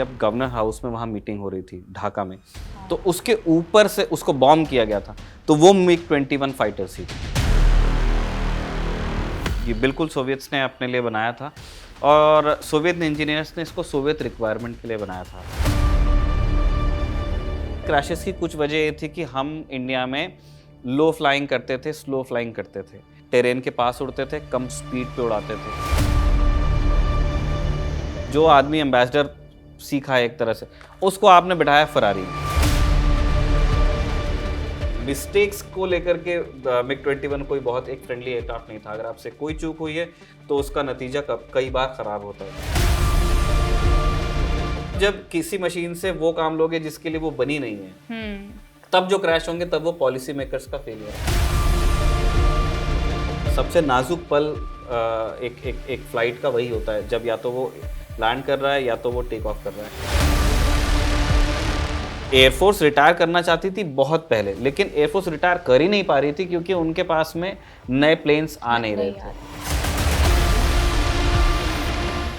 जब governor house में वहाँ मीटिंग हो रही थी ढाका में, तो उसके ऊपर से उसको बॉम्ब किया गया था, तो वो मिग 21 फाइटर थी। ये बिल्कुल सोवियत्स ने अपने लिए बनाया था और सोवियत इंजीनियर्स ने इसको सोवियत रिक्वायरमेंट के लिए बनाया था। क्रैशेस की कुछ वजह ये थी कि हम इंडिया में लो फ्लाइंग करते थे, स्लो फ्लाइंग करते थे, टेरेन के पास उड़ते थे, कम स्पीड पे उड़ाते थे। जो आदमी एम्बेसडर सीखा है एक तरह से, उसको आपने बिठाया फरारी में। मिस्टेक्स को लेकर के मिग 21 कोई बहुत एक फ्रेंडली एयरक्राफ्ट नहीं था। अगर आपसे कोई चूक हुई है तो उसका नतीजा कई बार खराब होता है। जब किसी मशीन से वो काम लोगे जिसके लिए वो बनी नहीं है, तब जो क्रैश होंगे तब वो पॉलिसी मेकर्स का फेलियर है। सबसे नाजुक पल एक फ्लाइट का वही होता है जब या तो वो लैंड कर रहा है या तो वो टेक ऑफ कर रहा है। एयरफोर्स रिटायर करना चाहती थी बहुत पहले, लेकिन एयरफोर्स रिटायर कर ही नहीं पा रही थी क्योंकि उनके पास में नए प्लेन्स आ नहीं रहे थे।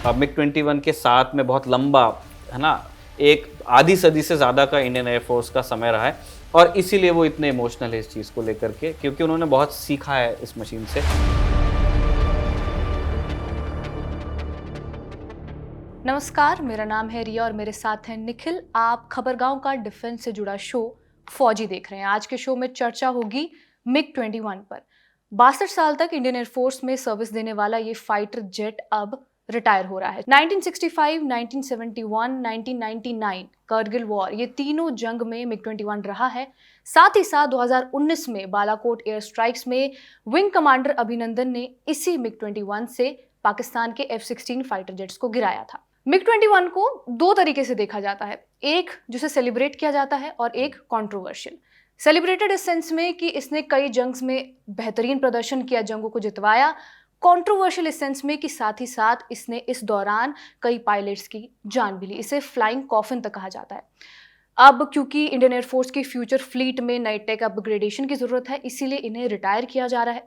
अब मिग 21 के साथ में बहुत लंबा, है ना, एक आधी सदी से ज़्यादा का इंडियन एयरफोर्स का समय रहा है और इसीलिए वो इतने इमोशनल है इस चीज़ को लेकर के, क्योंकि उन्होंने बहुत सीखा है इस मशीन से। नमस्कार, मेरा नाम है रिया और मेरे साथ हैं निखिल। आप खबरगांव का डिफेंस से जुड़ा शो फौजी देख रहे हैं। आज के शो में चर्चा होगी मिग 21 पर। 62 साल तक इंडियन एयरफोर्स में सर्विस देने वाला ये फाइटर जेट अब रिटायर हो रहा है। 1965, 1971, 1999 करगिल वॉर, ये तीनों जंग में मिग 21 रहा है। साथ ही साथ 2019 में बालाकोट एयर स्ट्राइक्स में विंग कमांडर अभिनंदन ने इसी मिग 21 से पाकिस्तान के F-16 फाइटर जेट्स को गिराया था। मिग 21 को दो तरीके से देखा जाता है, एक जिसे सेलिब्रेट किया जाता है और एक कंट्रोवर्शियल। सेलिब्रेटेड इस सेंस में कि इसने कई जंग्स में बेहतरीन प्रदर्शन किया, जंगों को जितवाया। कंट्रोवर्शियल इस सेंस में कि साथ ही साथ इसने इस दौरान कई पायलट्स की जान भी ली। इसे फ्लाइंग कॉफिन तक कहा जाता है। अब क्योंकि इंडियन एयरफोर्स की फ्यूचर फ्लीट में नई टेक अपग्रेडेशन की जरूरत है, इसीलिए इन्हें रिटायर किया जा रहा है।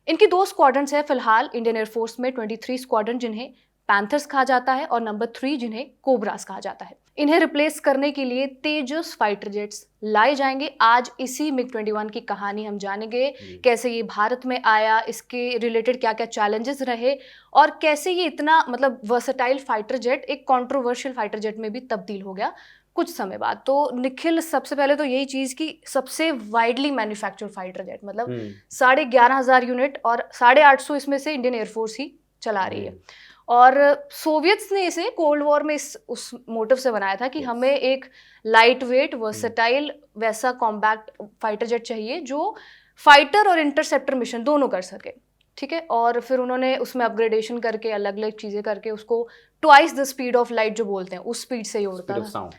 इनकी दो स्क्वाड्रन्स है फिलहाल इंडियन एयरफोर्स में, 23 स्क्वाड्रन जिन्हें पैंथर्स कहा जाता है और नंबर 3 जिन्हें कोबरास कहा जाता है। इन्हें रिप्लेस करने के लिए तेजस फाइटर जेट्स लाए जाएंगे। आज इसी मिग 21 की कहानी हम जानेंगे, कैसे ये भारत में आया, इसके रिलेटेड क्या क्या चैलेंजेस रहे और कैसे ये इतना वर्सेटाइल फाइटर जेट एक कंट्रोवर्शियल फाइटर जेट में भी तब्दील हो गया कुछ समय बाद। तो निखिल, सबसे पहले तो यही चीज कि सबसे widely manufactured fighter jet 11,500 unit और 850 इसमें से इंडियन एयरफोर्स ही चला रही है। और सोवियत्स ने इसे कोल्ड वॉर में उस मोटिव से बनाया था कि हमें एक लाइट वेट वर्सेटाइल वैसा कॉम्बैक्ट फाइटर जेट चाहिए जो फाइटर और इंटरसेप्टर मिशन दोनों कर सके, ठीक है। और फिर उन्होंने उसमें अपग्रेडेशन करके अलग अलग चीजें करके उसको twice the speed of light जो बोलते हैं उस स्पीड से ये उड़ता था,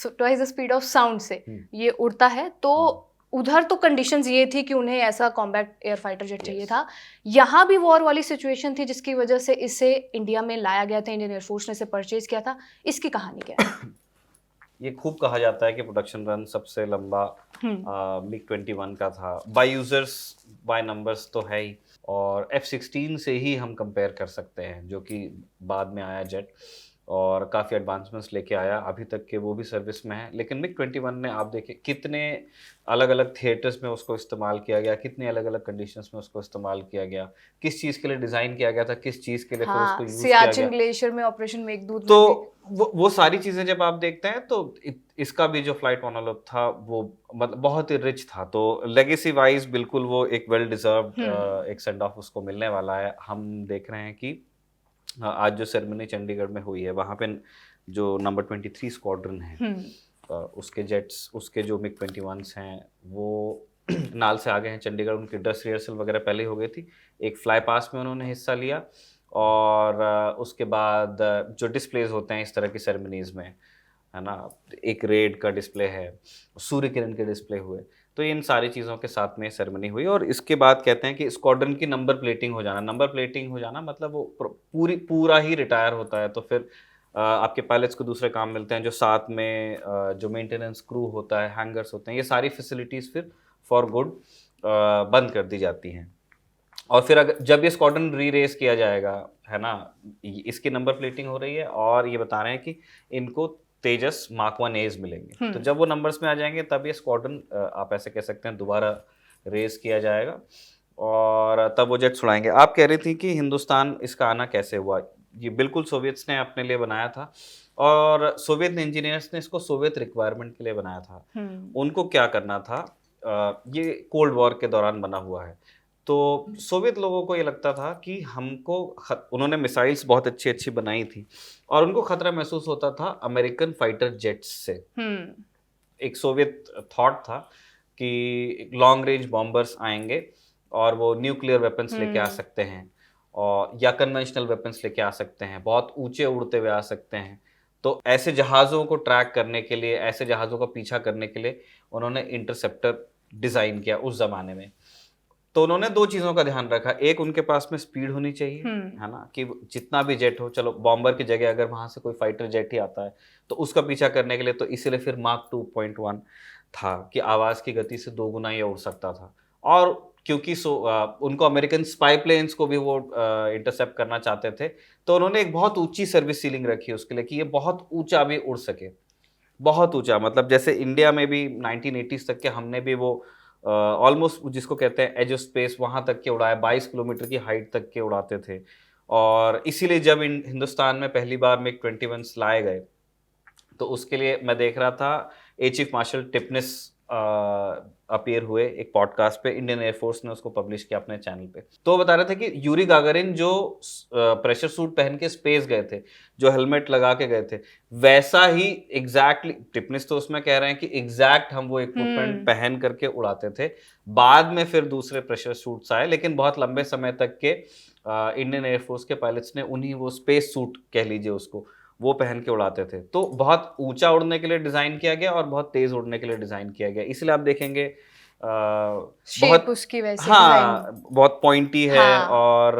twice the speed of sound से ये उड़ता है। तो उधर तो कंडीशंस ये थी कि उन्हें ऐसा कॉम्बैक्ट एयर फाइटर जेट चाहिए था। यहाँ भी वॉर वाली सिचुएशन थी जिसकी वजह से इसे इंडिया में लाया गया था, इंडियन एयरफोर्स ने इसे परचेज किया था। इसकी कहानी क्या है? ये खूब कहा जाता है कि प्रोडक्शन रन सबसे लंबा मिग 21 का था। बाय यूजर्स बाय नंबर्स तो है ही, और F-16 से ही हम कंपेयर कर सकते हैं जो कि बाद में आया जेट और काफ़ी एडवांसमेंट्स लेके आया। अभी तक के वो भी सर्विस में है, लेकिन मिग 21 ने आप देखिए कितने अलग अलग थिएटर्स में उसको इस्तेमाल किया गया, कितने अलग अलग कंडीशंस में उसको इस्तेमाल किया गया, किस चीज़ के लिए डिज़ाइन किया गया था, किस चीज़ के लिए फिर उसको यूज़ किया गया। ग्लेशियर में ऑपरेशन मेघदूत तो वो सारी चीज़ें जब आप देखते हैं तो इसका भी जो फ्लाइट मोनोलॉग था वो मतलब बहुत ही रिच था। तो लेगेसी वाइज बिल्कुल वो एक वेल डिजर्व्ड एक सेंड ऑफ उसको मिलने वाला है। हम देख रहे हैं कि आज जो सेरेमनी चंडीगढ़ में हुई है वहाँ पे जो नंबर 23 स्क्वाड्रन है उसके जेट्स, उसके जो मिग 21s हैं वो नाल से आ गए हैं चंडीगढ़। उनकी ड्रेस रिहर्सल वगैरह पहले हो गई थी, एक फ्लाई पास में उन्होंने हिस्सा लिया और उसके बाद जो डिस्प्लेज होते हैं इस तरह की सेरेमनीज़ में, है ना, एक रेड का डिस्प्ले है, सूर्य किरण के डिस्प्ले हुए, तो इन सारी चीज़ों के साथ में सेरेमनी हुई। और इसके बाद कहते हैं कि स्क्वाड्रन की नंबर प्लेटिंग हो जाना मतलब वो पूरा ही रिटायर होता है। तो फिर आपके पायलट्स को दूसरे काम मिलते हैं, जो साथ में जो मेंटेनेंस क्रू होता है, हैंगर्स होते हैं, ये सारी फैसिलिटीज़ फिर फॉर गुड बंद कर दी जाती हैं। और फिर अगर जब ये स्क्वाड्रन री रेस किया जाएगा है ना, इसकी नंबर प्लेटिंग हो रही है और ये बता रहे हैं कि इनको तेजस मार्क 1 एज मिलेंगे। तो जब वो नंबर्स में आ जाएंगे तब ये स्क्वाड्रन आप ऐसे कह सकते हैं दोबारा रेस किया जाएगा और तब वो जेट उड़ाएंगे। आप कह रही थी कि हिंदुस्तान इसका आना कैसे हुआ। ये बिल्कुल सोवियत्स ने अपने लिए बनाया था और सोवियत इंजीनियर्स ने इसको सोवियत रिक्वायरमेंट के लिए बनाया था। उनको क्या करना था, ये कोल्ड वॉर के दौरान बना हुआ है, तो सोवियत लोगों को ये लगता था कि हमको उन्होंने मिसाइल्स बहुत अच्छी अच्छी बनाई थी और उनको खतरा महसूस होता था अमेरिकन फाइटर जेट्स से। एक सोवियत थॉट था कि लॉन्ग रेंज बॉम्बर्स आएंगे और वो न्यूक्लियर वेपन्स लेके आ सकते हैं और या कन्वेंशनल वेपन्स लेके आ सकते हैं, बहुत ऊंचे उड़ते हुए आ सकते हैं। तो ऐसे जहाज़ों को ट्रैक करने के लिए, ऐसे जहाज़ों का पीछा करने के लिए उन्होंने इंटरसेप्टर डिज़ाइन किया उस ज़माने में। तो उन्होंने दो चीज़ों का ध्यान रखा, एक उनके पास में स्पीड होनी चाहिए, है ना, कि जितना भी जेट हो, चलो बॉम्बर की जगह अगर वहाँ से कोई फाइटर जेट ही आता है तो उसका पीछा करने के लिए, तो इसीलिए फिर मार्क 2.1 था कि आवाज़ की गति से 2 गुना ये उड़ सकता था। और क्योंकि उनको अमेरिकन स्पाई प्लेन्स को भी वो इंटरसेप्ट करना चाहते थे, तो उन्होंने एक बहुत ऊंची सर्विस सीलिंग रखी उसके लिए कि ये बहुत ऊंचा भी उड़ सके, बहुत ऊंचा। मतलब जैसे इंडिया में भी 1980s तक के हमने भी वो ऑलमोस्ट जिसको कहते हैं एज ऑफ स्पेस, वहां तक के उड़ाए, 22 किलोमीटर की हाइट तक के उड़ाते थे। और इसीलिए जब हिंदुस्तान में पहली बार मिग 21 लाए गए तो उसके लिए मैं देख रहा था air chief marshal Tipnis appear हुए एक पॉडकास्ट पे, इंडियन एयरफोर्स ने उसको पब्लिश किया अपने चैनल पे। तो वो बता रहे थे कि यूरी गागरिन जो प्रेशर सूट पहन के स्पेस गए थे, जो हेलमेट लगा के गए थे, वैसा ही एग्जैक्टली टिपनिस तो उसमें कह रहे हैं कि एग्जैक्ट हम वो इक्विपमेंट पहन करके उड़ाते थे। बाद में फिर दूसरे प्रेशर सूट्स आए, लेकिन बहुत लंबे समय तक के इंडियन एयरफोर्स के पायलट्स ने उन्हीं वो स्पेस सूट कह लीजिए उसको, वो पहन के उड़ाते थे। तो बहुत ऊंचा उड़ने के लिए डिजाइन किया गया और बहुत तेज उड़ने के लिए डिजाइन किया गया, इसलिए आप देखेंगे बहुत उसकी वैसे बहुत पॉइंटी है। और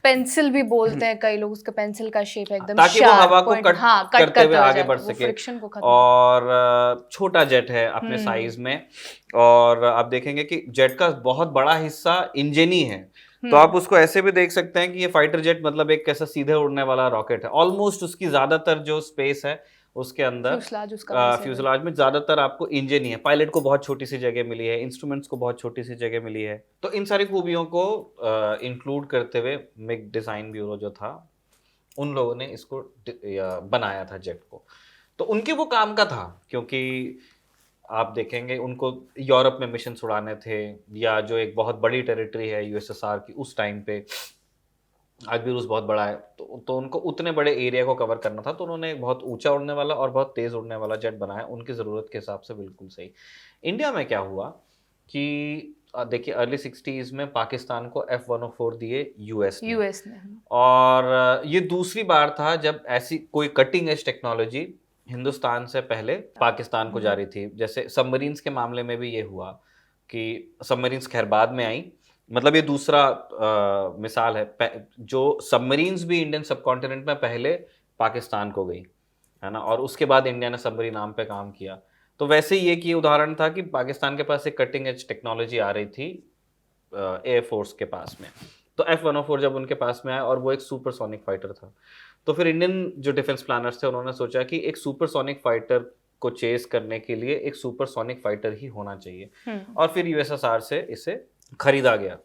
पेंसिल भी बोलते हैं कई लोग, उसका पेंसिल का शेप है एकदम ताकि वो हवा को कट करते हुए आगे बढ़ सके। फ्रिक्शन को खत्म। और छोटा जेट है अपने साइज में, और आप देखेंगे कि जेट का बहुत बड़ा हिस्सा इंजन ही है। तो आप उसको ऐसे भी देख सकते हैं कि ये फाइटर जेट मतलब एक कैसा सीधे उड़ने वाला रॉकेट है। ऑलमोस्ट उसकी ज्यादातर जो स्पेस है उसके अंदर, फ्यूजलाज में ज्यादातर आपको इंजन ही है। पायलट को बहुत छोटी सी जगह मिली है, इंस्ट्रूमेंट्स को बहुत छोटी सी जगह मिली है। तो इन सारी खूबियों को इंक्लूड करते हुए मिग डिजाइन ब्यूरो जो था, उन लोगों ने इसको बनाया था जेट को। तो उनके वो काम का था, क्योंकि आप देखेंगे उनको यूरोप में मिशन उड़ाने थे, या जो एक बहुत बड़ी टेरिटरी है यूएसएसआर की उस टाइम पे, आज भी रूस बहुत बड़ा है, तो उनको उतने बड़े एरिया को कवर करना था। तो उन्होंने एक बहुत ऊंचा उड़ने वाला और बहुत तेज उड़ने वाला जेट बनाया उनकी ज़रूरत के हिसाब से। बिल्कुल सही। इंडिया में क्या हुआ कि देखिए अर्ली 60s में पाकिस्तान को F-104 दिए यूएस ने। और ये दूसरी बार था जब ऐसी कोई कटिंग एज टेक्नोलॉजी हिंदुस्तान से पहले पाकिस्तान को जा रही थी। जैसे सबमरीन्स के मामले में भी ये हुआ कि सबमरीन्स खैर बाद में आई, मतलब ये दूसरा मिसाल है। जो सबमरीन्स भी इंडियन सब कॉन्टिनेंट में पहले पाकिस्तान को गई, है ना, और उसके बाद इंडिया ने सबमरीन नाम पे काम किया। तो वैसे ही एक ये उदाहरण था कि पाकिस्तान के पास एक कटिंग एज टेक्नोलॉजी आ रही थी एयरफोर्स के पास में। तो F-104 जब उनके पास में आया और वो एक सुपरसोनिक फाइटर था, तो फिर इंडियन जो डिफेंस प्लानर्स थे उन्होंने सोचा कि एक सुपरसोनिक फाइटर को चेस करने के लिए एक सुपरसोनिक फाइटर ही होना चाहिए। और फिर यूएसएसआर से इसे खरीदा गया।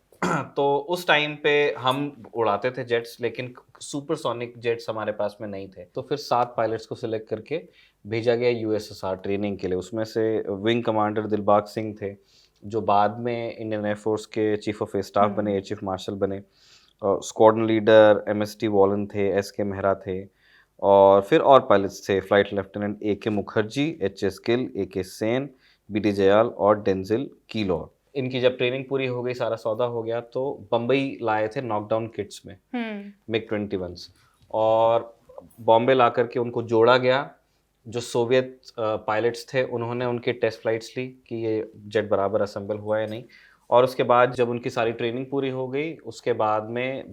तो उस टाइम पे हम उड़ाते थे जेट्स, लेकिन सुपरसोनिक जेट्स हमारे पास में नहीं थे। तो फिर 7 पायलट्स को सिलेक्ट करके भेजा गया यूएसएसआर ट्रेनिंग के लिए। उसमें से विंग कमांडर दिलबाग सिंह थे, जो बाद में इंडियन एयरफोर्स के चीफ ऑफ स्टाफ बने, एयर चीफ मार्शल बने। स्क्वाड्रन लीडर MST वॉलन थे, SK मेहरा थे, और फिर और पायलट्स थे, flight lieutenant AK Mukherjee, HS Gill, AK Sen, BD Jayal और डेंजिल कीलोर। इनकी जब ट्रेनिंग पूरी हो गई, सारा सौदा हो गया, तो बम्बई लाए थे नॉकडाउन किट्स में मिग 21, और बॉम्बे ला करके उनको जोड़ा गया। जो सोवियत पायलट्स थे उन्होंने उनकी टेस्ट फ्लाइट्स ली कि ये जेट बराबर असेंबल हुआ है नहीं। और उसके बाद जब उनकी सारी ट्रेनिंग पूरी हो गई, उसके बाद में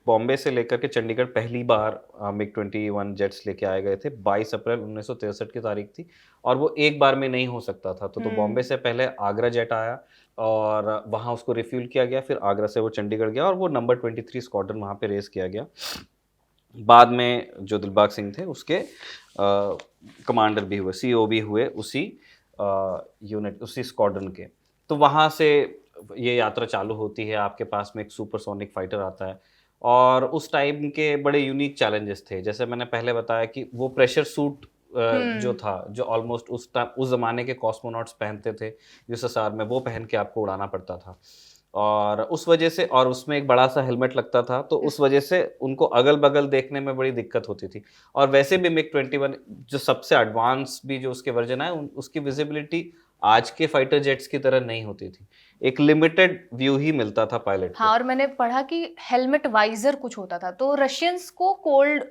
बॉम्बे से लेकर के चंडीगढ़ पहली बार मिग 21 जेट्स लेके आए गए थे। 22 अप्रैल 1963 की तारीख थी, और वो एक बार में नहीं हो सकता था। तो बॉम्बे से पहले आगरा जेट आया, और वहाँ उसको रिफ्यूल किया गया, फिर आगरा से वो चंडीगढ़ गया और वो नंबर 23 स्क्वाड्रन वहाँ पे रेस किया गया। बाद में जो दिलबाग सिंह थे उसके कमांडर भी हुए, सीओ भी हुए उसी यूनिट, उसी स्क्वाड्रन के। तो वहाँ से ये यात्रा चालू होती है, आपके पास में एक सुपरसोनिक फाइटर आता है और उस टाइम के बड़े यूनिक चैलेंजेस थे। जैसे मैंने पहले बताया कि वो प्रेशर सूट जो था, जो ऑलमोस्ट उस टाइम उस ज़माने के कॉस्मोनॉट्स पहनते थे यूएसएसआर में, वो पहन के आपको उड़ाना पड़ता था। और उस वजह से, और उसमें एक बड़ा सा हेलमेट लगता था, तो उस वजह से उनको अगल-बगल देखने में बड़ी दिक्कत होती थी। और वैसे भी मिग 21 जो सबसे एडवांस भी जो उसके वर्जन है, उसकी विजिबिलिटी आज के फाइटर जेट्स की तरह नहीं होती थी। एक लिमिटेड व्यू ही मिलता था पायलट हाँ, को। और मैंने पढ़ा कि हेलमेट वाइजर कुछ होता था, तो रशियंस को कोल्ड,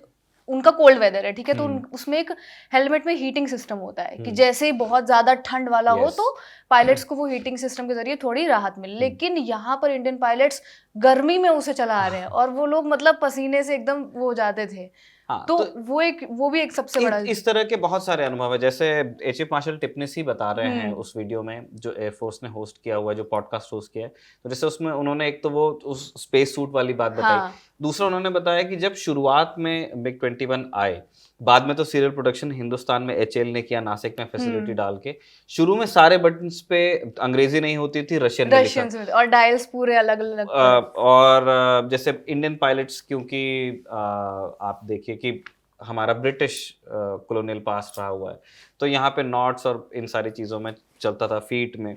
उनका कोल्ड वेदर है, ठीक है, तो उसमें एक हेलमेट में हीटिंग सिस्टम होता है कि जैसे ही बहुत ज्यादा ठंड वाला हो Yes. तो पायलट्स को वो हीटिंग सिस्टम के जरिए थोड़ी राहत मिले। लेकिन यहाँ पर इंडियन पायलट्स गर्मी में उसे चला रहे हैं और वो लोग मतलब पसीने से एकदम वो हो जाते थे। हाँ, तो वो भी एक सबसे बड़ा इस तरह के बहुत सारे अनुभव है। जैसे एयर चीफ मार्शल टिपनिस बता रहे हैं उस वीडियो में जो एयरफोर्स ने होस्ट किया हुआ है, जो पॉडकास्ट होस्ट किया है। तो जैसे उसमें उन्होंने एक तो वो उस स्पेस सूट वाली बात बताई। हाँ। दूसरा उन्होंने बताया कि जब शुरुआत में मिग 21 आए, बाद में तो सीरियल प्रोडक्शन हिंदुस्तान में एचएएल ने किया, नासिक में फैसिलिटी डाल के। शुरू में सारे बटन्स पे अंग्रेजी नहीं होती थी, रशियन में लिखा। रशियंस में और डायल्स पूरे अलग अलग और जैसे इंडियन पायलट्स, क्योंकि आप देखिए कि हमारा ब्रिटिश कॉलोनियल पास्ट रहा हुआ है, तो यहाँ पे नॉट्स और इन सारी चीज़ों में चलता था, फीट में,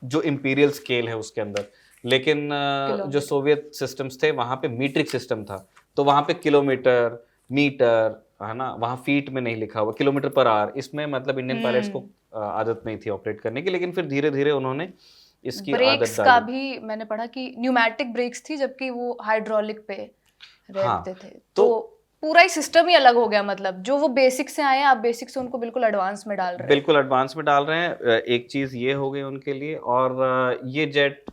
जो इंपीरियल स्केल है उसके अंदर। लेकिन जो सोवियत सिस्टम्स थे वहाँ पे मीट्रिक सिस्टम था, तो वहाँ पे किलोमीटर, मीटर, है ना, वहाँ फीट में नहीं लिखा हुआ, किलोमीटर पर आवर। इसमें मतलब इंडियन पायलट्स को आदत नहीं थी ऑपरेट करने की, लेकिन फिर धीरे धीरे उन्होंने इसकी ब्रेक्स आदत का डाली। भी मैंने पढ़ा कि न्यूमैटिक ब्रेक्स थी, जबकि वो हाइड्रोलिक पे रहते हाँ, थे। तो पूरा ही सिस्टम ही अलग हो गया, मतलब जो वो बेसिक से आए हैं, आप बेसिक से उनको बिल्कुल एडवांस में डाल रहे हैं। बिल्कुल एडवांस में डाल रहे हैं। एक चीज़ ये हो गई उनके लिए, और ये जेट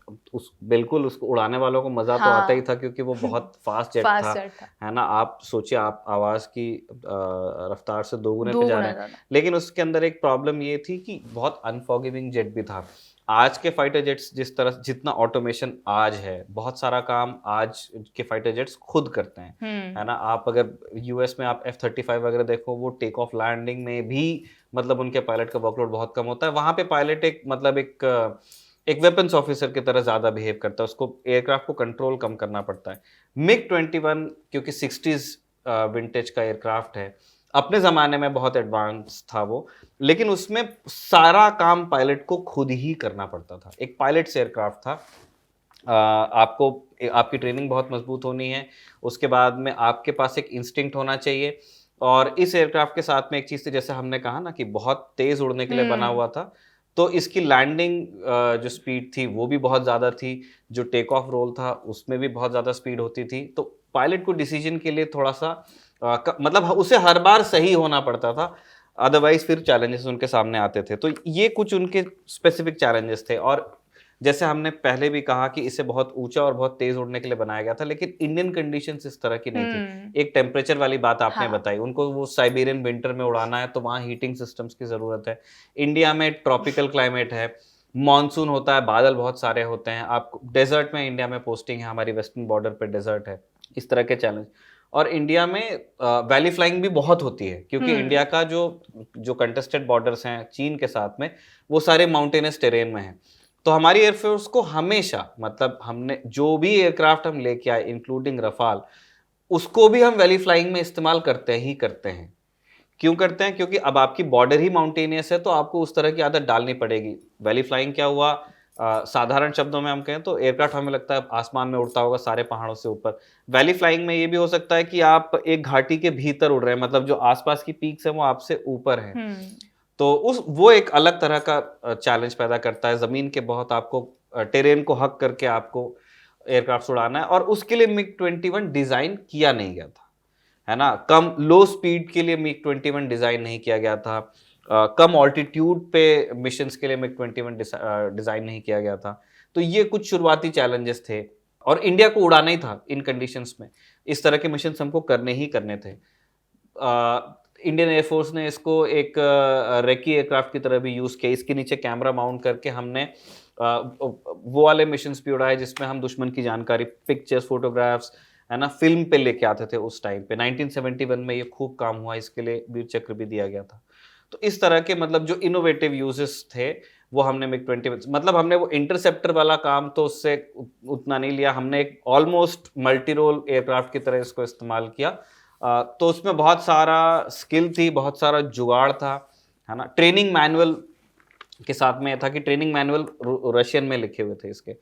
बिल्कुल उसको उड़ाने वालों को मज़ा तो आता ही था, क्योंकि वो बहुत फास्ट जेट था, है ना। आप सोचिए, आप आवाज़ की रफ्तार से दोगुने पे जा रहे हैं। लेकिन उसके अंदर एक प्रॉब्लम ये थी कि बहुत अनफॉरगिविंग जेट भी था। आज के फाइटर जेट्स जिस तरह, जितना ऑटोमेशन आज है, बहुत सारा काम आज के फाइटर जेट्स खुद करते हैं, है ना। आप अगर यूएस में आप F-35 वगैरह देखो, वो टेक ऑफ लैंडिंग में भी मतलब उनके पायलट का वर्कलोड बहुत कम होता है। वहाँ पे पायलट एक मतलब एक वेपन्स ऑफिसर की तरह ज़्यादा बिहेव करता है, उसको एयरक्राफ्ट को कंट्रोल कम करना पड़ता है। मिग 21 क्योंकि 60s विंटेज का एयरक्राफ्ट है, अपने ज़माने में बहुत एडवांस था वो, लेकिन उसमें सारा काम पायलट को खुद ही करना पड़ता था। एक पायलट्स एयरक्राफ्ट था। आपको आपकी ट्रेनिंग बहुत मजबूत होनी है, उसके बाद में आपके पास एक इंस्टिंक्ट होना चाहिए। और इस एयरक्राफ्ट के साथ में एक चीज़ थी, जैसे हमने कहा ना कि बहुत तेज़ उड़ने के लिए बना हुआ था, तो इसकी लैंडिंग जो स्पीड थी वो भी बहुत ज़्यादा थी, जो टेक ऑफ रोल था उसमें भी बहुत ज़्यादा स्पीड होती थी। तो पायलट को डिसीजन के लिए थोड़ा सा मतलब उसे हर बार सही होना पड़ता था, अदरवाइज फिर चैलेंजेस उनके सामने आते थे। तो ये कुछ उनके स्पेसिफिक चैलेंजेस थे। और जैसे हमने पहले भी कहा कि इसे बहुत ऊंचा और बहुत तेज उड़ने के लिए बनाया गया था, लेकिन इंडियन कंडीशंस इस तरह की नहीं थी। एक टेम्परेचर वाली बात आपने बताई, उनको वो साइबेरियन विंटर में उड़ाना है, तो वहाँ हीटिंग सिस्टम्स की ज़रूरत है। इंडिया में ट्रॉपिकल क्लाइमेट है, मानसून होता है, बादल बहुत सारे होते हैं, आप डेजर्ट में, इंडिया में पोस्टिंग है, हमारी वेस्टर्न बॉर्डर पे डेजर्ट है, इस तरह के चैलेंज। और इंडिया में वैली फ्लाइंग भी बहुत होती है, क्योंकि इंडिया का जो कंटेस्टेड बॉर्डर्स हैं चीन के साथ में, वो सारे माउंटेनस टेरेन में हैं। तो हमारी एयरफोर्स को हमेशा, मतलब हमने जो भी एयरक्राफ्ट हम लेके आए इंक्लूडिंग रफाल, उसको भी हम वैली फ्लाइंग में इस्तेमाल करते हैं। क्यों करते हैं? क्योंकि अब आपकी बॉर्डर ही माउंटेनियस है, तो आपको उस तरह की आदत डालनी पड़ेगी। वैली फ्लाइंग क्या हुआ, साधारण शब्दों में हम कहें तो एयरक्राफ्ट हमें लगता है आसमान में उड़ता होगा सारे पहाड़ों से ऊपर। वैली फ्लाइंग में ये भी हो सकता है कि आप एक घाटी के भीतर उड़ रहे हैं, मतलब जो आसपास की पीक्स है वो आपसे ऊपर है। तो वो एक अलग तरह का चैलेंज पैदा करता है। ज़मीन के बहुत आपको टेरेन को हक करके आपको एयरक्राफ्ट उड़ाना है, और उसके लिए मिग 21 डिज़ाइन किया नहीं गया था, है ना। कम लो स्पीड के लिए मिग 21 डिज़ाइन नहीं किया गया था। कम ऑल्टीट्यूड पे मिशंस के लिए मिग 21 डिज़ाइन नहीं किया गया था। तो ये कुछ शुरुआती चैलेंजेस थे, और इंडिया को उड़ाना ही था इन कंडीशंस में। इस तरह के मिशंस हमको करने ही करने थे। इंडियन एयरफोर्स ने इसको एक रेकी एयरक्राफ्ट की तरह भी यूज़ किया। इसके नीचे कैमरा माउंट करके हमने वो वाले मिशंस भी उड़ाए जिसमें हम दुश्मन की जानकारी, पिक्चर्स, फोटोग्राफ्स, है ना, फिल्म पे लेके आते थे उस टाइम पे। 1971 में ये खूब काम हुआ, इसके लिए वीर चक्र भी दिया गया था। तो इस तरह के मतलब जो इनोवेटिव यूजेस थे वो हमने मिग 21, मतलब हमने वो इंटरसेप्टर वाला काम तो उससे उतना नहीं लिया, हमने एक ऑलमोस्ट मल्टी रोल एयरक्राफ्ट की तरह इसको इस्तेमाल किया। तो उसमें बहुत सारा स्किल थी, बहुत सारा जुगाड़ था, है ना। ट्रेनिंग मैनुअल के साथ में था कि ट्रेनिंग मैनुअल रशियन में लिखे हुए थे इसके।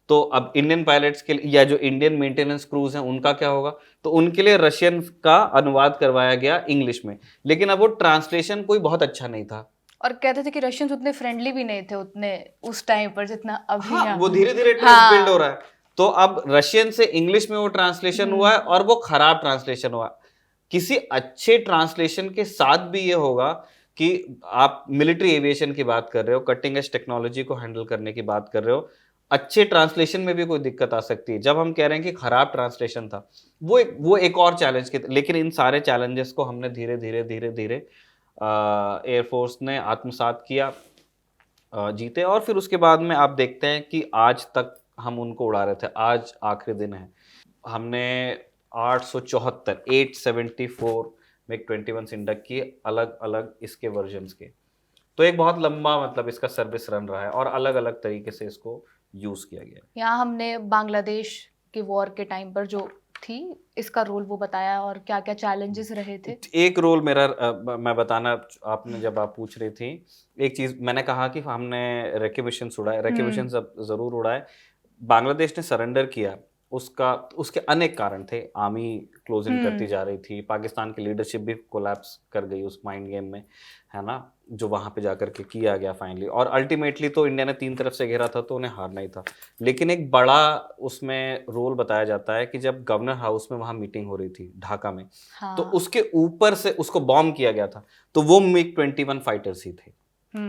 तो अब इंडियन पायलट्स के लिए या जो इंडियन मेंटेनेंस क्रूज हैं उनका क्या होगा, तो उनके लिए रशियन का अनुवाद करवाया गया इंग्लिश में, लेकिन अब वो ट्रांसलेशन कोई बहुत अच्छा नहीं था। और कहते थे कि रशियंस उतने फ्रेंडली भी नहीं थे उतने उस टाइम पर जितना अभी हाँ, यहाँ। वो धीरे धीरे ट्रस्ट बिल्ड हो हाँ। रहा है। तो अब रशियन से इंग्लिश में वो ट्रांसलेशन हुआ है और वो खराब ट्रांसलेशन हुआ। किसी अच्छे ट्रांसलेशन के साथ भी ये होगा कि आप मिलिट्री एविएशन की बात कर रहे हो, कटिंग एज टेक्नोलॉजी को हैंडल करने की बात कर रहे हो, अच्छे ट्रांसलेशन में भी कोई दिक्कत आ सकती है। जब हम कह रहे हैं कि खराब ट्रांसलेशन था, वो एक और चैलेंज की, लेकिन इन सारे चैलेंजेस को हमने धीरे धीरे धीरे धीरे एयरफोर्स ने आत्मसात किया, जीते, और फिर उसके बाद में आप देखते हैं कि आज तक हम उनको उड़ा रहे थे। आज आखिरी दिन है, हमने 874 मिग 21 इंडक्ट किए, अलग अलग इसके वर्जन्स के। तो एक बहुत लंबा मतलब इसका सर्विस रन रहा है और अलग अलग तरीके से इसको यूज किया गया। यहाँ हमने बांग्लादेश के वॉर के टाइम पर जो थी इसका रोल वो बताया और क्या क्या चैलेंजेस रहे थे। एक रोल मेरा मैं बताना, आपने जब आप पूछ रही थी, एक चीज मैंने कहा कि हमने रेक्विजिशंस उड़ाए, रेक्विजिशंस जरूर उड़ाए। बांग्लादेश ने सरेंडर किया, उसके अनेक कारण थे। आर्मी क्लोज इन करती जा रही थी, पाकिस्तान की लीडरशिप भी कोलैप्स कर गई उस माइंड गेम में, है ना, जो वहां पे जाकर के किया गया फाइनली। और अल्टीमेटली तो इंडिया ने 3 तरफ से घेरा था तो उन्हें हारना ही था। लेकिन एक बड़ा उसमें रोल बताया जाता है कि जब गवर्नर हाउस में वहां मीटिंग हो रही थी ढाका में, हाँ। तो उसके ऊपर से उसको बॉम्ब किया गया था, तो वो मिग 21 फाइटर्स ही थे।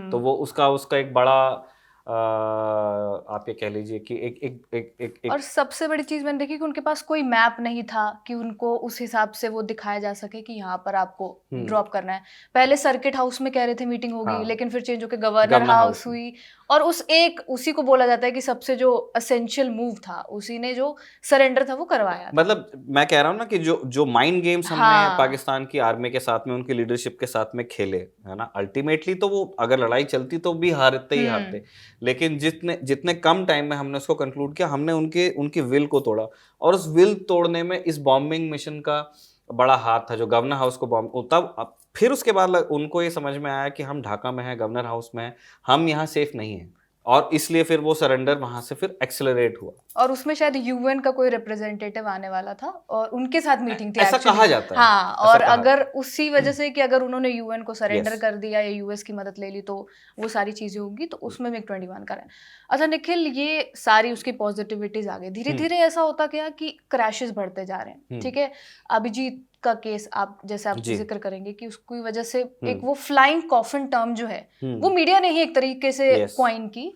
तो वो उसका एक बड़ा आप ये कह लीजिए कि एक और सबसे बड़ी चीज मैंने देखी कि उनके पास कोई मैप नहीं था कि उनको उस हिसाब से वो दिखाया जा सके कि यहाँ पर आपको ड्रॉप करना है। पहले सर्किट हाउस में कह रहे थे मीटिंग होगी, हाँ। लेकिन फिर चेंज होकर गवर्नर हाउस हुई, और उसी को बोला जाता है कि सबसे जो असेंशियल मूव था, उसी ने जो सरेंडर था वो करवाया था। मतलब मैं कह रहा हूँ ना कि जो माइंड गेम्स हमने पाकिस्तान की आर्मी के साथ में, उनकी लीडरशिप के साथ में खेले, है ना, अल्टीमेटली तो वो अगर लड़ाई चलती तो भी हारते ही हारते, लेकिन जितने कम टाइम में हमने उसको कंक्लूड किया, हमने उनकी विल को तोड़ा। और उस विल तोड़ने में इस बॉम्बिंग मिशन का बड़ा हाथ था, जो गवर्नर हाउस को बॉम्ब, तब फिर उसके बाद उनको ये समझ में आया कि हम ढाका में हैं, गवर्नर हाउस में हैं, हम यहाँ सेफ नहीं हैं, और इसलिए फिर वो सरेंडर वहां से फिर एक्सेलरेट हुआ। और उसमें शायद यूएन का कोई रिप्रेजेंटेटिव आने वाला था और उनके साथ मीटिंग थी, ऐसा actually। कहा जाता है। हाँ, और अगर उसी वजह से कि अगर उन्होंने यूएन को सरेंडर कर दिया या यूएस की मदद ले ली तो वो सारी चीजें होंगी, तो उसमें मिग 21 का है। अच्छा निखिल, ये सारी उसकी पॉजिटिविटीज आ गई, धीरे धीरे ऐसा होता गया कि क्रैशेस बढ़ते जा रहे हैं। ठीक है, अभिजीत का केस आप जिक्र करेंगे कि उसकी वजह से एक वो फ्लाइंग कॉफिन टर्म जो है वो मीडिया ने ही एक तरीके से कॉइन की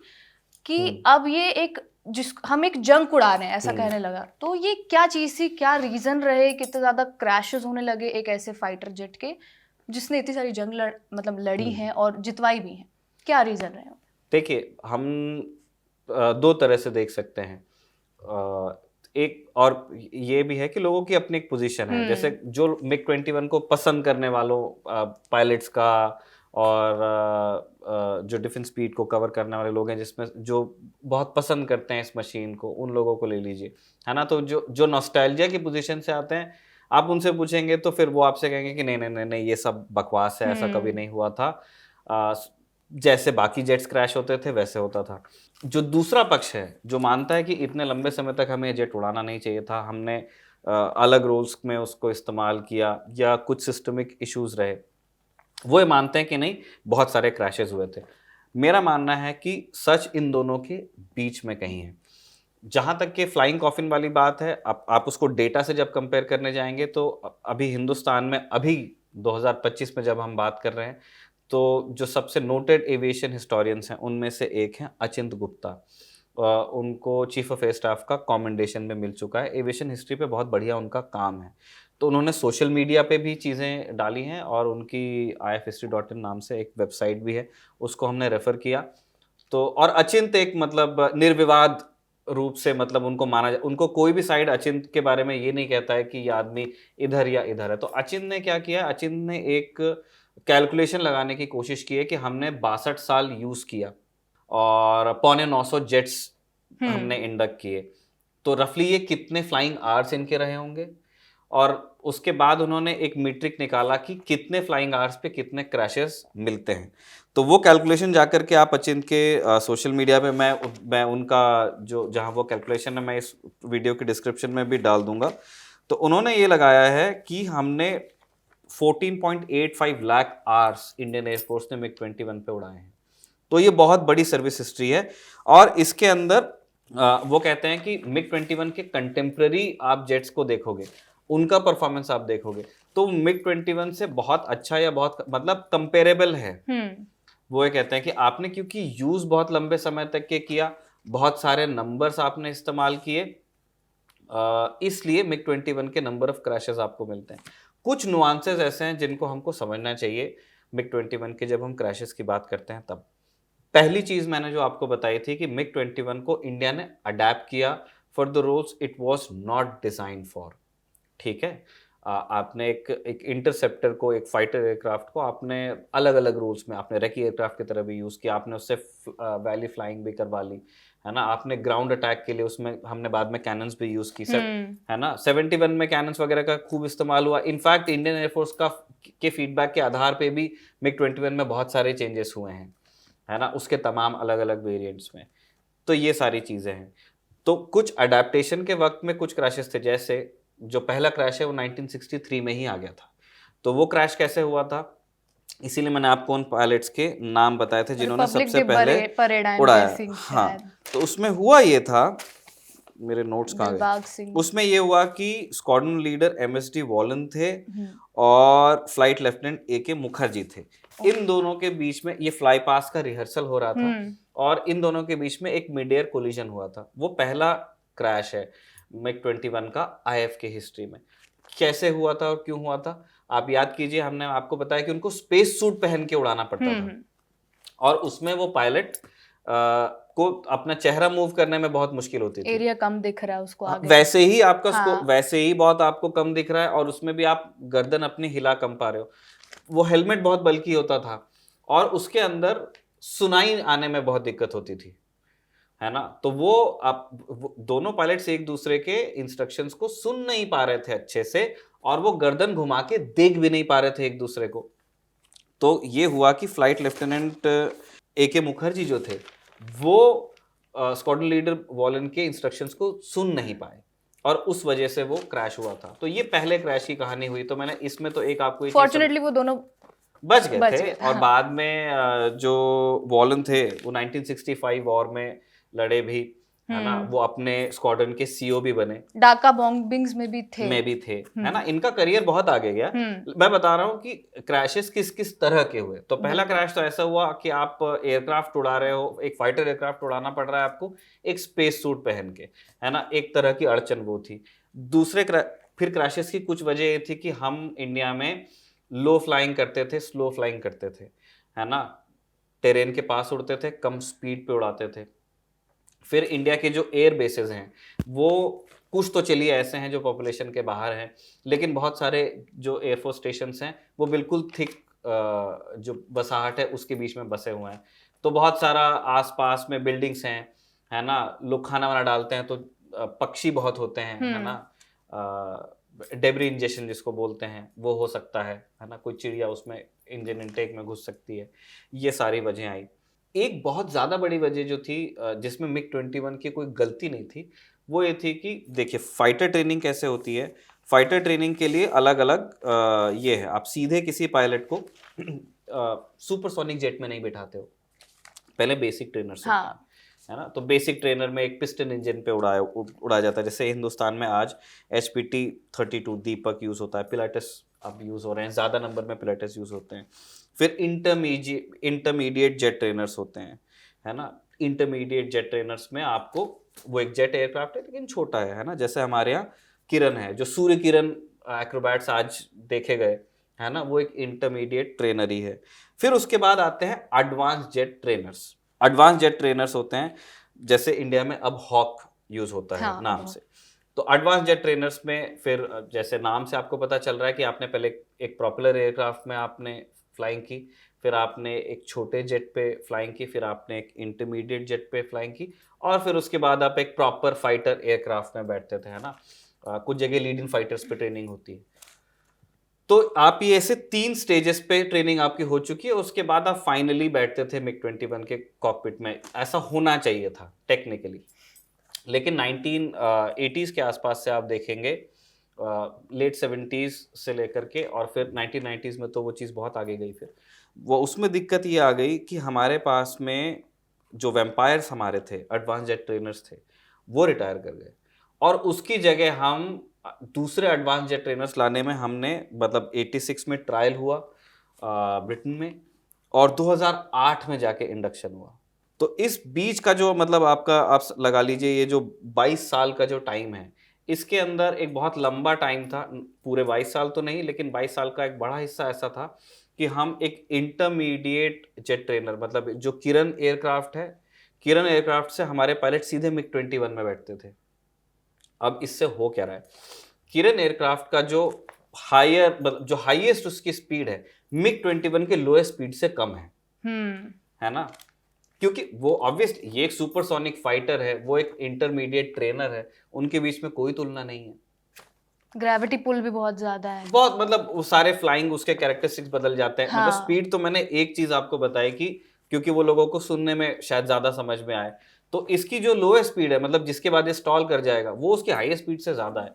कि अब ये हम एक जंग उड़ा रहे हैं, ऐसा कहने लगा। तो ये क्या चीज थी, क्या रीजन रहे कि इतने ज्यादा क्रैशेस होने लगे एक ऐसे फाइटर जेट के जिसने इतनी सारी जंग लड़ी हैं और जितवाई भी हैं? क्या रीजन रहे? देखिए, हम 2 तरह से देख सकते हैं। एक और ये भी है कि लोगों की अपनी एक पोजीशन है, जैसे जो मिग 21 को पसंद करने वालों पायलट्स का, और जो डिफेंस स्पीड को कवर करने वाले लोग हैं, जिसमें जो बहुत पसंद करते हैं इस मशीन को, उन लोगों को ले लीजिए, है ना। तो जो नॉस्टैल्जिया की पोजीशन से आते हैं, आप उनसे पूछेंगे तो फिर वो आपसे कहेंगे कि नहीं नहीं नहीं नहीं, ये सब बकवास है, ऐसा कभी नहीं हुआ था, जैसे बाकी जेट्स क्रैश होते थे वैसे होता था। जो दूसरा पक्ष है, जो मानता है कि इतने लंबे समय तक हमें जेट उड़ाना नहीं चाहिए था, हमने अलग रोल्स में उसको इस्तेमाल किया, या कुछ सिस्टमिक इश्यूज रहे, वो ये मानते हैं कि नहीं, बहुत सारे क्रैशेस हुए थे। मेरा मानना है कि सच इन दोनों के बीच में कहीं है। जहाँ तक कि फ्लाइंग कॉफिन वाली बात है, आप उसको डेटा से जब कंपेयर करने जाएंगे, तो अभी हिंदुस्तान में, अभी 2025 में जब हम बात कर रहे हैं, तो जो सबसे नोटेड एविएशन हिस्टोरियंस हैं उनमें से एक हैं अचिंत गुप्ता। उनको चीफ ऑफ एयर स्टाफ का कमेंडेशन में मिल चुका है। एविएशन हिस्ट्री पे बहुत बढ़िया उनका काम है। तो उन्होंने सोशल मीडिया पे भी चीज़ें डाली हैं, और उनकी ifhistory.in नाम से एक वेबसाइट भी है, उसको हमने रेफ़र किया। तो और अचिंत एक मतलब निर्विवाद रूप से मतलब उनको कोई भी साइड अचिंत के बारे में ये नहीं कहता है कि ये आदमी इधर या इधर है। तो अचिंत ने क्या किया, अचिंत ने एक कैलकुलेशन लगाने की कोशिश की है कि हमने 62 साल यूज किया और 950 जेट्स हमने इंडक्ट किए, तो रफली ये कितने फ्लाइंग आवर्स इनके रहे होंगे। और उसके बाद उन्होंने एक मीट्रिक निकाला कि कितने फ्लाइंग आवर्स पे कितने क्रैशेस मिलते हैं। तो वो कैलकुलेशन जाकर के आप अचिंत के सोशल मीडिया पे मैं उनका जो जहां वो कैलकुलेशन है मैं इस वीडियो के डिस्क्रिप्शन में भी डाल दूंगा। तो उन्होंने ये लगाया है कि हमने 14.85 लाख आवर्स इंडियन एयरफोर्स ने मिग 21 पे उड़ाए हैं। तो ये बहुत बड़ी सर्विस हिस्ट्री है। और इसके अंदर वो कहते हैं कि मिग 21 के कंटेम्प्रेरी आप जेट्स को देखोगे, उनका परफॉर्मेंस आप देखोगे, तो मिग 21 से बहुत अच्छा या बहुत मतलब कंपेरेबल है। वो ये कहते हैं कि आपने क्योंकि यूज बहुत लंबे समय तक के किया, बहुत सारे नंबर्स आपने इस्तेमाल किए, इसलिए मिग 21 के नंबर ऑफ क्रैशेस आपको मिलते हैं। कुछ नुआंसेस ऐसे हैं जिनको हमको समझना चाहिए मिग 21 के जब हम क्रैशेस की बात करते हैं तब। पहली चीज मैंने जो आपको बताई थी कि मिग 21 को इंडिया ने अडेप्ट किया for the roles it was not design for. ठीक है, आपने एक इंटरसेप्टर को, एक फाइटर एयरक्राफ्ट को आपने अलग अलग रूल्स में, आपने रेकी एयरक्राफ्ट की तरह भी यूज किया, आपने उससे वैली फ्लाइंग भी करवा ली, है ना। आपने ग्राउंड अटैक के लिए उसमें हमने बाद में कैनन्स भी यूज की, है ना। 71 में कैनन्स वगैरह का खूब इस्तेमाल हुआ। इनफैक्ट इंडियन एयरफोर्स के फीडबैक के आधार पे भी मिग 21 में बहुत सारे चेंजेस हुए हैं, है ना, उसके तमाम अलग अलग वेरिएंट्स में। तो ये सारी चीजें हैं। तो कुछ अडेप्टेशन के वक्त में कुछ क्रैशेस थे, जैसे जो पहला क्रैश है वो 1963 में ही आ गया था। तो वो क्रैश कैसे हुआ था, इसीलिए मैंने आपको उन पायलट्स के नाम बताए थे जिन्होंने सबसे पहले उड़ाया। हाँ, तो उसमें हुआ ये था, मेरे नोट्स कहाँ गए, उसमें ये हुआ कि स्क्वाड्रन लीडर MSD वॉलन थे और फ्लाइट लेफ्टिनेंट AK मुखर्जी थे। इन दोनों के बीच में ये फ्लाई पास का रिहर्सल हो रहा था और इन दोनों के बीच में एक मिड एयर कोलिजन हुआ था। वो पहला क्रैश है मिग 21 का IF के हिस्ट्री में। कैसे हुआ था और क्यों हुआ था, आप याद कीजिए, हमने आपको बताया कि उनको स्पेस सूट पहन के उड़ाना पड़ता था और उसमें वो पायलट को अपना चेहरा मूव करने में बहुत मुश्किल होती थी। एरिया कम दिख रहा है उसको आगे, वैसे ही आपका वैसे ही बहुत आपको कम दिख रहा है और उसमें भी आप गर्दन अपनी हिला कम पा रहे हो। वो हेलमेट बहुत बल्कि होता था और उसके अंदर सुनाई आने में बहुत दिक्कत होती थी, है ना। तो वो दोनों पायलट्स एक दूसरे के इंस्ट्रक्शंस को सुन नहीं पा रहे थे अच्छे से और वो गर्दन घुमा के देख भी नहीं पा रहे थे एक दूसरे को। तो ये हुआ कि फ्लाइट लेफ्टिनेंट AK मुखर्जी जो थे वो स्क्वाड्रन लीडर वॉलन के इंस्ट्रक्शंस को सुन नहीं पाए और उस वजह से वो क्रैश हुआ था। तो ये पहले क्रैश की कहानी हुई। तो मैंने इसमें तो एक आपको फॉर्चुनेटली वो दोनों बच गए थे और बाद में जो वॉलन थे वो 1965 वॉर में लड़े भी, है ना। वो अपने स्क्वाड्रन के CO भी बने, डाका बॉम्बिंग्स में भी थे, है ना। इनका करियर बहुत आगे गया। मैं बता रहा हूँ कि क्रैशेस किस किस तरह के हुए। तो पहला क्रैश तो ऐसा हुआ कि आप एयरक्राफ्ट उड़ा रहे हो, एक फाइटर एयरक्राफ्ट उड़ाना पड़ रहा है आपको एक स्पेस सूट पहन के, है ना। एक तरह की अड़चन वो थी। फिर क्रैशेस की कुछ वजह ये थी कि हम इंडिया में लो फ्लाइंग करते थे, स्लो फ्लाइंग करते थे, है ना। टेरेन के पास उड़ते थे, कम स्पीड पे उड़ाते थे। फिर इंडिया के जो एयर बेसेस हैं वो कुछ तो चलिए ऐसे हैं जो पॉपुलेशन के बाहर हैं, लेकिन बहुत सारे जो एयरफोर्स स्टेशंस हैं वो बिल्कुल थिक जो बसाहट है उसके बीच में बसे हुए हैं। तो बहुत सारा आसपास में बिल्डिंग्स हैं, है ना। लोग खाना वाना डालते हैं तो पक्षी बहुत होते हैं, है ना। डेब्री इंजेक्शन जिसको बोलते हैं वो हो सकता है ना। कोई चिड़िया उसमें इंजन इनटेक में घुस सकती है। ये सारी वजह आई। एक बहुत ज़्यादा बड़ी वजह जो थी जिसमें मिग 21 की कोई गलती नहीं थी, वो ये थी कि देखिए फाइटर ट्रेनिंग कैसे होती है। फाइटर ट्रेनिंग के लिए अलग अलग ये है, आप सीधे किसी पायलट को सुपरसोनिक जेट में नहीं बैठाते हो, पहले बेसिक ट्रेनर से, है ना। तो बेसिक ट्रेनर में एक पिस्टन इंजन पे उड़ाया जाता है। जैसे हिंदुस्तान में आज HPT 32 दीपक यूज़ होता है, पिलाटस अब यूज़ हो रहे हैं, ज़्यादा नंबर में पिलाटस यूज़ होते हैं। फिर इंटरमीडिएट जेट ट्रेनर्स होते हैं, है ना। इंटरमीडिएट जेट ट्रेनर्स में आपको वो एक जेट एयरक्राफ्ट है लेकिन छोटा है ना। जैसे हमारे यहाँ किरण है, जो सूर्य किरण एक्रोबैट्स आज देखे गए, है ना, वो एक इंटरमीडिएट ट्रेनर ही है। फिर उसके बाद आते हैं advance jet trainers, advance jet trainers होते हैं, जैसे इंडिया में अब हॉक यूज होता है हाँ, नाम बहुत। से। तो एडवांस जेट ट्रेनर्स में फिर जैसे नाम से आपको पता चल रहा है कि आपने पहले एक प्रॉपेलर एयरक्राफ्ट में आपने फ्लाइंग की, फिर आपने एक छोटे जेट पे फ्लाइंग की, फिर आपने एक इंटरमीडिएट जेट पे फ्लाइंग की, और फिर उसके बाद आप एक प्रॉपर फाइटर एयरक्राफ्ट में बैठते थे, है ना। कुछ जगह लीडिंग फाइटर्स पे ट्रेनिंग होती है। तो आप ये ऐसे 3 स्टेजेस पे ट्रेनिंग आपकी हो चुकी है, उसके बाद आप फाइनली बैठते थे मिग 21 के कॉकपिट में। ऐसा होना चाहिए था टेक्निकली, लेकिन 1980s के आसपास से आप देखेंगे, लेट 70s से लेकर के और फिर 1990s में तो वो चीज़ बहुत आगे गई। फिर वो उसमें दिक्कत ये आ गई कि हमारे पास में जो वैम्पायर्स हमारे थे, एडवांस जेट ट्रेनर्स थे, वो रिटायर कर गए, और उसकी जगह हम दूसरे एडवांस जेट ट्रेनर्स लाने में हमने मतलब 86 में ट्रायल हुआ ब्रिटेन में, और 2008 में जाके इंडक्शन हुआ। तो इस बीच का जो मतलब आपका आप लगा लीजिए ये जो 22 साल का जो टाइम है, इसके अंदर एक बहुत लंबा टाइम था, पूरे 22 साल तो नहीं, लेकिन 22 साल का एक बड़ा हिस्सा ऐसा था कि हम एक इंटरमीडिएट जेट ट्रेनर, मतलब जो किरण एयरक्राफ्ट है, किरण एयरक्राफ्ट से हमारे पायलट सीधे मिग 21 में बैठते थे। अब इससे हो क्या रहा है, किरण एयरक्राफ्ट का जो हायर मतलब जो हाईएस्ट उसकी स्पीड है, मिग 21 के लोएस्ट स्पीड से कम है ना। क्योंकि वो ऑब्वियस ये एक सुपरसोनिक फाइटर है, वो एक इंटरमीडिएट ट्रेनर है, उनके बीच में कोई तुलना नहीं है। ग्रेविटी पुल भी बहुत ज्यादा है। बहुत मतलब वो सारे फ्लाइंग उसके कैरेक्टरिस्टिक्स बदल जाते हैं। मतलब हाँ। स्पीड तो मैंने एक चीज आपको बताई कि क्योंकि वो लोगों को सुनने में शायद ज्यादा समझ में आए, तो इसकी जो लोएस्ट स्पीड है, मतलब जिसके बाद ये स्टॉल कर जाएगा, वो उसकी हाईएस्ट स्पीड से ज्यादा है।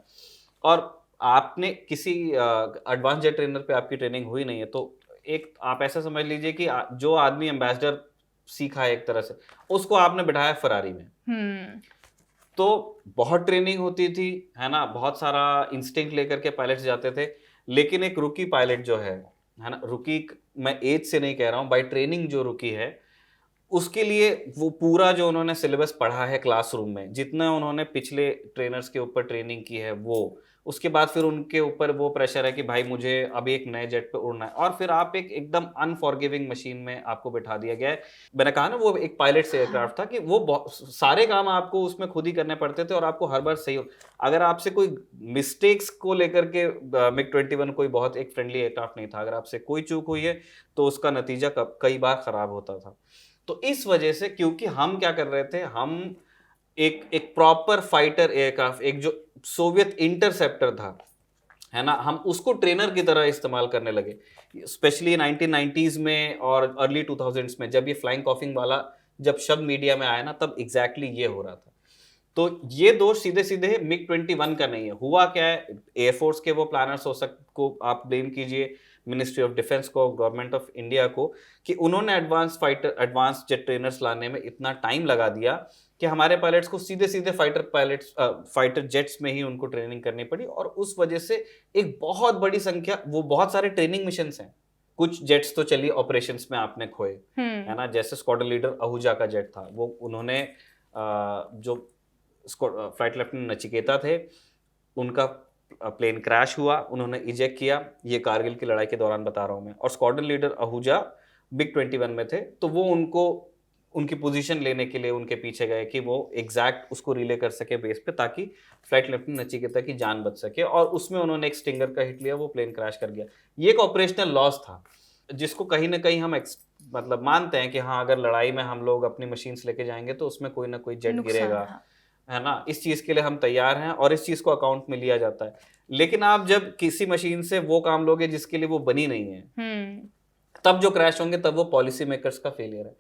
और आपने किसी एडवांस जेट ट्रेनर पे आपकी ट्रेनिंग हुई नहीं है, तो एक आप ऐसा समझ लीजिए कि जो आदमी एम्बेसडर सीखा है एक तरह से, उसको आपने बिठाया फरारी में। तो बहुत ट्रेनिंग होती थी, है ना, बहुत सारा इंस्टिंक्ट लेकर के पायलट्स जाते थे। लेकिन एक रुकी पायलट जो है ना, रुकी मैं एज से नहीं कह रहा हूँ, बाय ट्रेनिंग जो रुकी है, उसके लिए वो पूरा जो उन्होंने सिलेबस पढ़ा है क्लासरूम में, जितना उन्होंने पिछले ट्रेनर्स के ऊपर ट्रेनिंग की है, वो उसके बाद फिर उनके ऊपर वो प्रेशर है कि भाई मुझे अभी एक नए जेट पे उड़ना है, और फिर आप एक एकदम अनफॉरगिविंग मशीन में आपको बिठा दिया गया है। मैंने कहा ना वो एक पायलट से एयरक्राफ्ट था कि वो सारे काम आपको उसमें खुद ही करने पड़ते थे, और आपको हर बार सही अगर आपसे कोई मिस्टेक्स को लेकर के मिग 21 कोई बहुत एक फ्रेंडली एयरक्राफ्ट नहीं था, अगर आपसे कोई चूक हुई है तो उसका नतीजा कई बार खराब होता था। तो इस वजह से, क्योंकि हम क्या कर रहे थे, हम एक एक प्रॉपर फाइटर एयरक्राफ्ट, एक जो सोवियत इंटरसेप्टर था, है ना, हम उसको ट्रेनर की तरह इस्तेमाल करने लगे। स्पेशली 1990s में और अर्ली 2000s में, जब ये फ्लाइंग कॉफिंग वाला जब शब्द मीडिया में आया ना, तब एग्जैक्टली ये हो रहा था। तो ये दोष सीधे सीधे मिग 21 का नहीं है। हुआ क्या है, एयरफोर्स के वो प्लानर्स को आप ब्लेम कीजिए, मिनिस्ट्री ऑफ डिफेंस को, गवर्नमेंट ऑफ इंडिया को, कि उन्होंने एडवांस जेट ट्रेनर्स लाने में इतना टाइम लगा दिया कि हमारे पायलट्स को सीधे सीधे फाइटर जेट्स में ही उनको ट्रेनिंग करनी पड़ी। और उस वजह से एक बहुत बड़ी संख्या, वो बहुत सारे ट्रेनिंग मिशंस हैं, कुछ जेट्स तो चलिए ऑपरेशंस में आपने खोए, है ना, जैसे स्क्वाड्रन लीडर आहूजा का जेट था, वो उन्होंने जो फ्लाइट लेफ्टिनेंट नचिकेता थे, उनका प्लेन क्रैश हुआ, उन्होंने इजेक्ट किया, ये कारगिल की लड़ाई के दौरान बता रहा हूं मैं, और स्क्वाड्रन लीडर आहूजा मिग 21 में थे, तो वो उनको उनकी पोजीशन लेने के लिए उनके पीछे गए कि वो एग्जैक्ट उसको रिले कर सके बेस पे, ताकि फ्लाइट लेफ्टिनेंट नचिकेता की जान बच सके, और उसमें उन्होंने एक स्टिंगर का हिट लिया, वो प्लेन क्रैश कर गया। ये एक ऑपरेशनल लॉस था, जिसको कहीं ना कहीं हम मतलब मानते हैं कि हाँ, अगर लड़ाई में हम लोग अपनी मशीन्स लेके जाएंगे तो उसमें कोई ना कोई जेट गिरेगा, हाँ। है ना, इस चीज के लिए हम तैयार हैं और इस चीज को अकाउंट में लिया जाता है। लेकिन आप जब किसी मशीन से वो काम लोगे जिसके लिए वो बनी नहीं है, तब जो क्रैश होंगे, तब वो पॉलिसी मेकर्स का फेलियर है।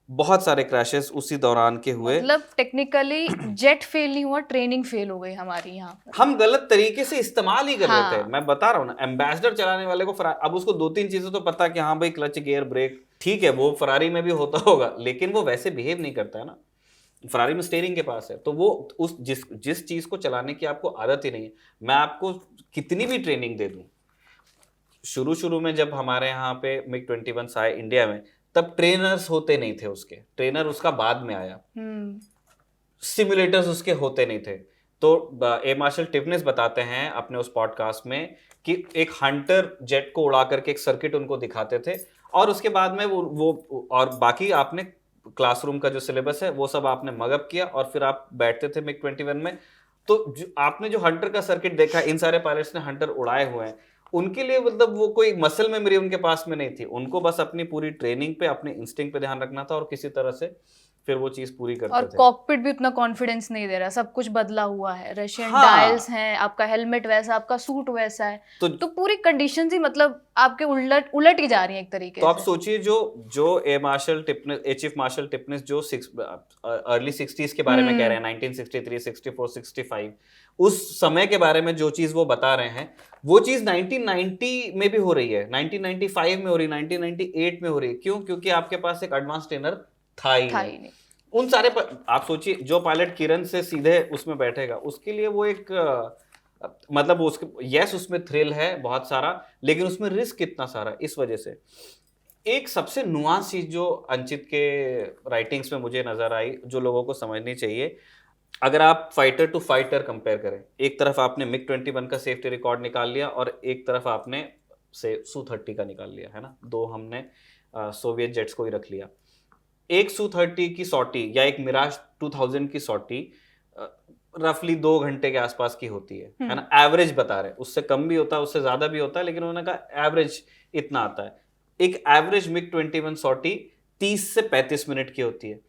बहुत सारे क्रैशेस उसी दौरान के हुए। मतलब टेक्निकली जेट फेल नहीं हुआ, ट्रेनिंग फेल हो गई हमारी यहाँ पर। हम गलत तरीके से इस्तेमाल ही कर रहे थे। हाँ। मैं बता रहा हूँ ना, एम्बेसडर चलाने वाले को अब उसको 2-3 चीजें तो पता कि हाँ भाई, क्लच, गियर, ब्रेक, ठीक है, वो फरारी में भी होता होगा, लेकिन वो वैसे बिहेव नहीं करता है ना। फरारी में स्टीयरिंग के पास है, तो वो उस जिस चीज को चलाने की आपको आदत ही नहीं है, मैं आपको कितनी भी ट्रेनिंग दे दूं। शुरू में जब हमारे यहाँ पे मिग 21 आए इंडिया में, तब ट्रेनर्स होते नहीं थे, उसके ट्रेनर उसका बाद में आया, सिमुलेटर्स उसके होते नहीं थे। तो एयर मार्शल टिफनेस बताते हैं अपने उस पॉडकास्ट में कि एक हंटर जेट को उड़ा करके एक सर्किट उनको दिखाते थे, और उसके बाद में वो और बाकी आपने क्लासरूम का जो सिलेबस है वो सब आपने मगअप किया और फिर आप बैठते थे मिग 21 में। तो आपने जो हंटर का सर्किट देखा, इन सारे पायलट्स ने हंटर उड़ाए हुए हैं, उनके लिए मतलब वो कोई मसल मेमोरी उनके पास में नहीं थी, उनको बस अपनी पूरी ट्रेनिंग पे, अपने इंस्टिंक्ट पे ध्यान रखना था और किसी तरह से फिर वो चीज पूरी और करते थे। कॉकपिट भी उतना कॉन्फिडेंस नहीं दे रहा, सब कुछ बदला हुआ है, रशियन हाँ। डायल्स हैं, आपका हेलमेट वैसा, आपका सूट वैसा है, तो पूरी कंडीशंस ही मतलब आपके उलट उलट ही जा रही हैं एक तरीके तो आप से। सोचिए जो air marshal Tipnis, air chief marshal Tipnis जो अर्ली 60s के बारे में कह रहे हैं, 1963, 64, 65, उस समय के बारे में जो चीज वो बता रहे हैं, वो चीज 1990 में भी हो रही है, 1995 में हो रही है, 1998 में हो रही है। क्यों? क्योंकि आपके पास एक एडवांस ट्रेनर था ही नहीं। उन सारे आप सोचिए, जो पायलट किरण से सीधे उसमें बैठेगा, उसके लिए वो एक मतलब उसके यस उसमें थ्रिल है बहुत सारा, लेकिन उसमें रिस्क कितना सारा। इस वजह से एक सबसे नुआंस चीज जो अंचित के राइटिंग्स में मुझे नजर आई, जो लोगों को समझनी चाहिए, अगर आप फाइटर टू फाइटर कंपेयर करें, एक तरफ आपने मिग 21 का सेफ्टी रिकॉर्ड निकाल लिया और एक तरफ आपने से सू-30 का निकाल लिया, है ना, दो हमने सोवियत जेट्स को ही रख लिया। एक सू-30 की सॉटी या एक मिराज 2000 की सॉटी रफली 2 घंटे के आसपास की होती है ना, एवरेज बता रहे हैं, उससे कम भी होता है, उससे ज्यादा भी होता है, लेकिन उन्होंने कहा एवरेज इतना आता है। एक एवरेज मिग 21 सॉटी 30 से 35 मिनट की होती है।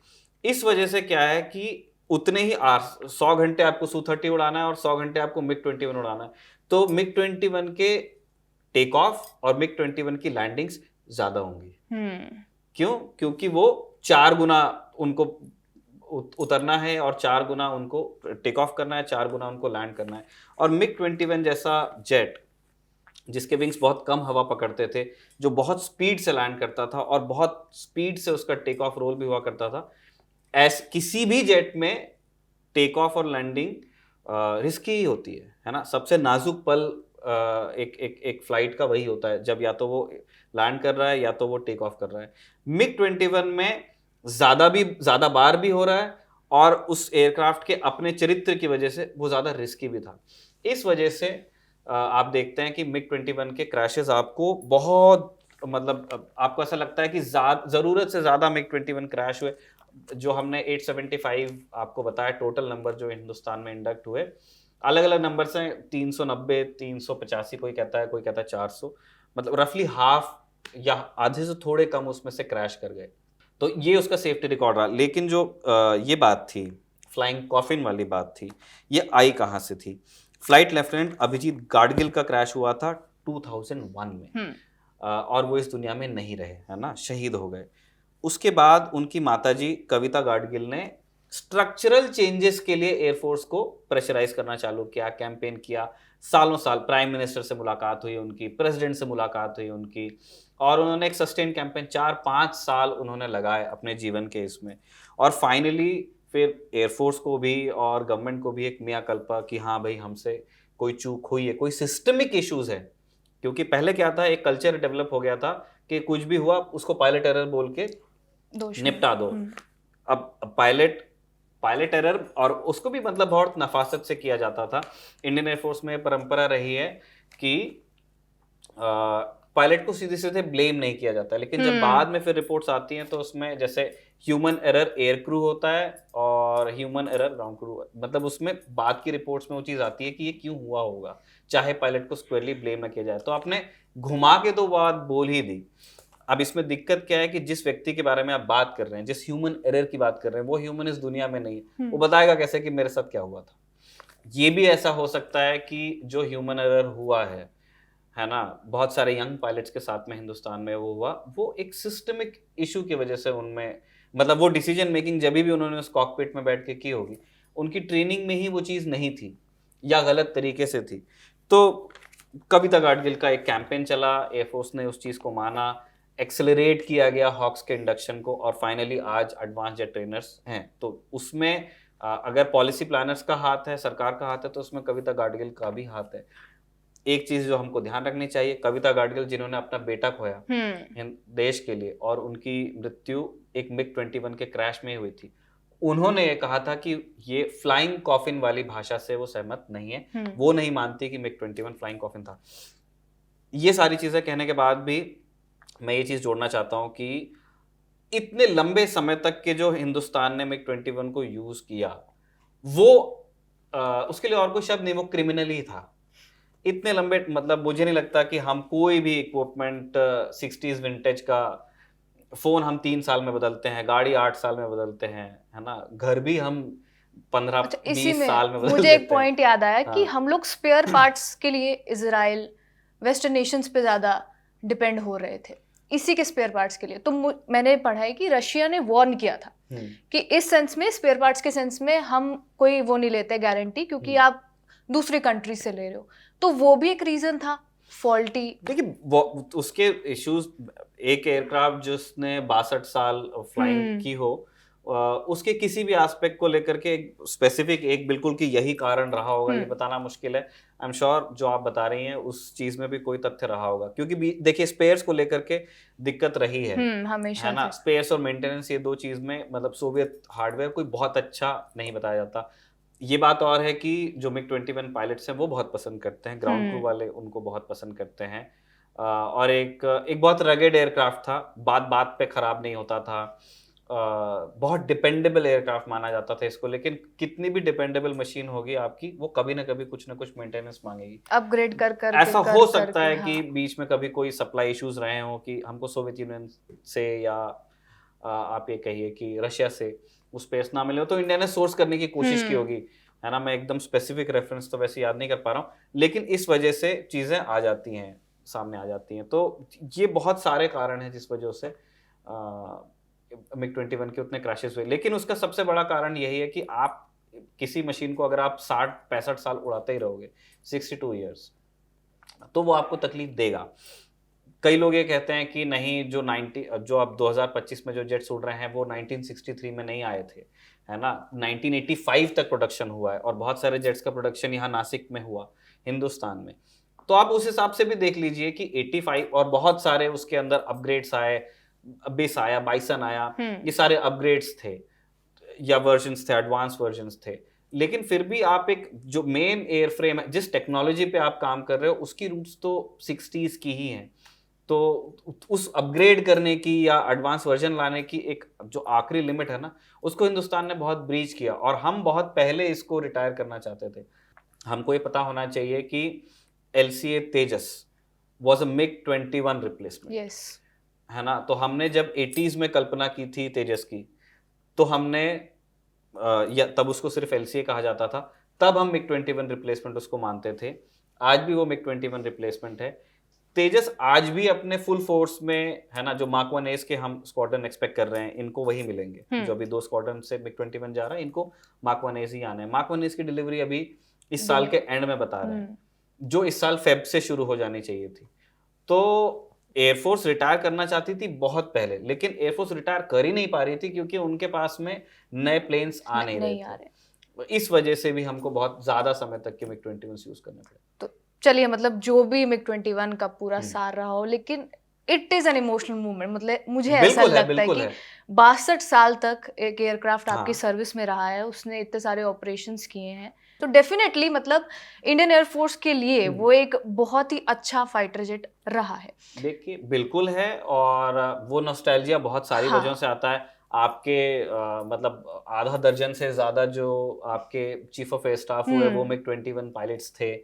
इस वजह से क्या है कि उतने ही 100 घंटे आपको सू-30 उड़ाना है और 100 घंटे आपको मिग 21 उड़ाना है, तो मिग 21 के टेक ऑफ और मिग 21 की लैंडिंग्स ज्यादा होंगी। क्यों? क्योंकि वो 4 गुना उनको उतरना है और 4 गुना उनको टेक ऑफ करना है, 4 गुना उनको लैंड करना है। और मिग 21 जैसा जेट जिसके विंग्स बहुत कम हवा पकड़ते थे, जो बहुत स्पीड से लैंड करता था और बहुत स्पीड से उसका टेक ऑफ रोल भी हुआ करता था, किसी भी जेट में टेक ऑफ और लैंडिंग रिस्की ही होती है ना। सबसे नाजुक पल एक फ्लाइट का वही होता है, जब या तो वो लैंड कर रहा है या तो वो टेक ऑफ कर रहा है। मिग 21 में ज्यादा बार भी हो रहा है और उस एयरक्राफ्ट के अपने चरित्र की वजह से वो ज्यादा रिस्की भी था। इस वजह से आप देखते हैं कि मिग 21 के क्रैशेस आपको बहुत, मतलब आपको ऐसा लगता है कि जरूरत से ज्यादा मिग 21 क्रैश हुए। जो हमने 875 आपको बताया टोटल नंबर जो हिंदुस्तान में इंडक्ट हुए, अलग अलग नंबर हैं, 390, 385, कोई कहता है 400, मतलब रफली हाफ या आधे से थोड़े कम उसमें से क्रैश कर गए। तो ये उसका सेफ्टी रिकॉर्ड रहा। लेकिन जो ये बात थी, फ्लाइंग कॉफिन वाली बात थी, ये आई कहाँ से थी? फ्लाइट लेफ्टिनेंट अभिजीत गाडगिल का क्रैश हुआ था 2001 में, और वो इस दुनिया में नहीं रहे, है ना, शहीद हो गए। उसके बाद उनकी माताजी कविता गाडगिल ने स्ट्रक्चरल चेंजेस के लिए एयरफोर्स को प्रेशराइज करना चालू किया, कैंपेन किया, सालों साल प्राइम मिनिस्टर से मुलाकात हुई उनकी, प्रेसिडेंट से मुलाकात हुई उनकी, और उन्होंने एक सस्टेन कैंपेन 4-5 साल उन्होंने लगाए अपने जीवन के इसमें, और फाइनली फिर एयरफोर्स को भी और गवर्नमेंट को भी एक मिया कल्पा कि हाँ भाई हमसे कोई चूक हुई है, कोई सिस्टमिक इश्यूज है। क्योंकि पहले क्या था, एक कल्चर डेवलप हो गया था कि कुछ भी हुआ उसको पायलट एरर बोल के निपटा दो। अब पायलट एरर, और उसको भी मतलब बहुत नफासत से किया जाता था। इंडियन एयरफोर्स में परंपरा रही है कि पायलट को सीधे सीधे ब्लेम नहीं किया जाता, लेकिन जब बाद में फिर रिपोर्ट्स आती हैं तो उसमें जैसे ह्यूमन एरर एयर क्रू होता है और ह्यूमन एरर ग्राउंड क्रू, मतलब उसमें बाद की रिपोर्ट्स में वो चीज आती है कि ये क्यों हुआ होगा, चाहे पायलट को स्क्वेयरली ब्लेम न किया जाए। तो आपने घुमा के तो बात बोल ही दी। अब इसमें दिक्कत क्या है कि जिस व्यक्ति के बारे में आप बात कर रहे हैं, जिस ह्यूमन एरर की बात कर रहे हैं, वो ह्यूमन इस दुनिया में नहीं है, वो बताएगा कैसे कि मेरे साथ क्या हुआ था। ये भी ऐसा हो सकता है कि जो ह्यूमन एरर हुआ है ना, बहुत सारे यंग पायलट्स के साथ में हिंदुस्तान में वो हुआ, वो एक सिस्टमिक इशू की वजह से उनमें, मतलब वो डिसीजन मेकिंग जब भी उन्होंने उस कॉकपिट में बैठ के की होगी, उनकी ट्रेनिंग में ही वो चीज़ नहीं थी या गलत तरीके से थी। तो कविता गाडगिल का एक कैंपेन चला, एयरफोर्स ने उस चीज़ को माना, एक्सेलरेट किया गया हॉक्स के इंडक्शन को, और फाइनली आज एडवांस जेट ट्रेनर्स हैं। तो उसमें अगर पॉलिसी प्लानर्स का हाथ है, सरकार का हाथ है, तो उसमें कविता गाडगिल का भी हाथ है। एक चीज जो हमको ध्यान रखनी चाहिए, कविता गाडगिल जिन्होंने अपना बेटा खोया देश के लिए, और उनकी मृत्यु एक मिग 21 के क्रैश में हुई थी, उन्होंने ये कहा था कि ये फ्लाइंग कॉफिन वाली भाषा से वो सहमत नहीं है, वो नहीं मानती कि मिग 21 फ्लाइंग कॉफिन था। ये सारी चीजें कहने के बाद भी मैं ये चीज जोड़ना चाहता हूं कि इतने लंबे समय तक के जो हिंदुस्तान ने मिग 21 को यूज किया, वो उसके लिए और कोई शब्द नहीं, वो क्रिमिनल ही था। इतने लंबे, मतलब मुझे नहीं लगता कि हम कोई भी इक्विपमेंट 60s विंटेज का, फोन हम 3 साल में बदलते हैं, गाड़ी 8 साल में बदलते हैं, है ना, घर भी हम 15 अच्छा, इसी 20 में साल में बदल मुझे देते एक पॉइंट याद आया कि हाँ। हम लोग स्पेयर पार्ट्स के लिए इजराइल, वेस्टर्न नेशंस पे ज्यादा डिपेंड हो रहे थे इसी के स्पेयर पार्ट्स के लिए। तो मैंने पढ़ा है कि रशिया ने वार्न किया था कि इस सेंस में, स्पेयर पार्ट्स के सेंस में हम कोई वो नहीं लेते गारंटी, क्योंकि आप दूसरी कंट्री से ले रहे हो। तो वो भी एक रीजन था फॉल्टी। देखिए वो उसके इश्यूज, एक एयरक्राफ्ट जिसने 62 साल फ्लाइंग की हो, उसके किसी भी एस्पेक्ट को लेकर के स्पेसिफिक एक बिल्कुल कि यही कारण रहा होगा, ये बताना मुश्किल है। आई एम श्योर जो आप बता रही हैं उस चीज में भी कोई तथ्य रहा होगा, क्योंकि देखिए स्पेयर्स को लेकर के दिक्कत रही है हमेशा है ना, से। स्पेयर्स और मेंटेनेंस, ये दो चीज में मतलब सोवियत हार्डवेयर कोई बहुत अच्छा नहीं बताया जाता। ये बात और है कि जो मिग 21 पायलट्स हैं वो बहुत पसंद करते हैं, ग्राउंड क्रू वाले उनको बहुत पसंद करते हैं। और एक बहुत रगेड एयरक्राफ्ट था, बात बात पे खराब नहीं होता था, बहुत डिपेंडेबल एयरक्राफ्ट माना जाता था इसको। लेकिन कितनी भी डिपेंडेबल मशीन होगी आपकी, वो कभी ना कभी कुछ ना कुछ मेंटेनेंस मांगेगी, अपग्रेड कर ऐसा हो सकता है कि बीच में कभी कोई सप्लाई इश्यूज रहे हों कि हमको सोवियत यूनियन से या आप ये कहिए कि रशिया से वो स्पेस ना मिले हो, तो इंडिया ने सोर्स करने की कोशिश की होगी, है ना। मैं एकदम स्पेसिफिक रेफरेंस तो वैसे याद नहीं कर पा रहा हूँ, लेकिन इस वजह से चीजें आ जाती हैं, सामने आ जाती हैं। तो ये बहुत सारे कारण हैं जिस वजह से मिग 21 के उतने क्रैशेस हुए। लेकिन उसका सबसे बड़ा कारण यही है कि आप किसी मशीन को अगर आप 60-65 साल उड़ाते ही रहोगे, 62 ईयर्स, तो वो आपको तकलीफ देगा। कई लोग ये कहते हैं कि नहीं, जो अब 2025 में जो जेट्स उड़ रहे हैं वो 1963 में नहीं आए थे, है ना, 1985 तक प्रोडक्शन हुआ है, और बहुत सारे जेट्स का प्रोडक्शन यहाँ नासिक में हुआ, हिंदुस्तान में। तो आप उस हिसाब से भी देख लीजिए कि 85 और बहुत सारे उसके अंदर अपग्रेड्स आए, बिस आया, बाइसन आया, ये सारे अपग्रेड्स थे या वर्जन्स थे, एडवांस वर्जन्स थे। लेकिन फिर भी आप एक जो मेन एयर फ्रेम है, जिस टेक्नोलॉजी पे आप काम कर रहे हो, उसकी रूट्स तो 60s की ही हैं। तो उस अपग्रेड करने की या एडवांस वर्जन लाने की एक जो आखिरी लिमिट है ना, उसको हिंदुस्तान ने बहुत ब्रीच किया, और हम बहुत पहले इसको रिटायर करना चाहते थे। हमको ये पता होना चाहिए कि LCA Tejas was a MiG 21 replacement, है ना। तो हमने जब 80s में कल्पना की थी तेजस की, तो हमने या तब उसको सिर्फ LCA कहा जाता था, तब हम मिग 21 रिप्लेसमेंट उसको मानते थे। आज भी वो मिग 21 रिप्लेसमेंट है। तेजस आज भी अपने फुल फोर्स में है ना, जो मार्क 1 एस के हम स्क्वाड्रन एक्सपेक्ट कर रहे हैं, इनको वही मिलेंगे। जो अभी 2 स्क्वाड्रन से मिग 21 जा रहा है, इनको मार्क 1 एस ही आने हैं। मार्क 1 एस की डिलीवरी अभी इस साल के एंड में बता रहे हैं, जो इस साल फेब से शुरू हो जानी चाहिए थी। तो एयरफोर्स रिटायर करना चाहती थी बहुत पहले, लेकिन एयरफोर्स रिटायर कर ही नहीं पा रही थी क्योंकि उनके पास में नए प्लेन्स आ नहीं रहे थे। इस वजह से भी हमको बहुत ज्यादा समय तक के मिग 21 यूज करने पड़े। तो चलिए, मतलब जो भी मिग 21 का पूरा सार रहा हो, लेकिन it is an emotional movement. मतलब मुझे ऐसा लगता है कि 62 साल तक एक एयरक्राफ्ट आपकी सर्विस में रहा है, उसने इतने सारे ऑपरेशंस किए हैं, तो डेफिनेटली मतलब इंडियन एयरफोर्स के लिए वो एक बहुत ही अच्छा फाइटर जेट रहा है। देखिए बिल्कुल है, और वो नॉस्टैल्जिया बहुत सारी वजहों से आता है। आपके मतलब आधा दर्जन से ज्यादा जो आपके चीफ ऑफ एयर स्टाफ हुए वो मिग 21 पायलट्स थे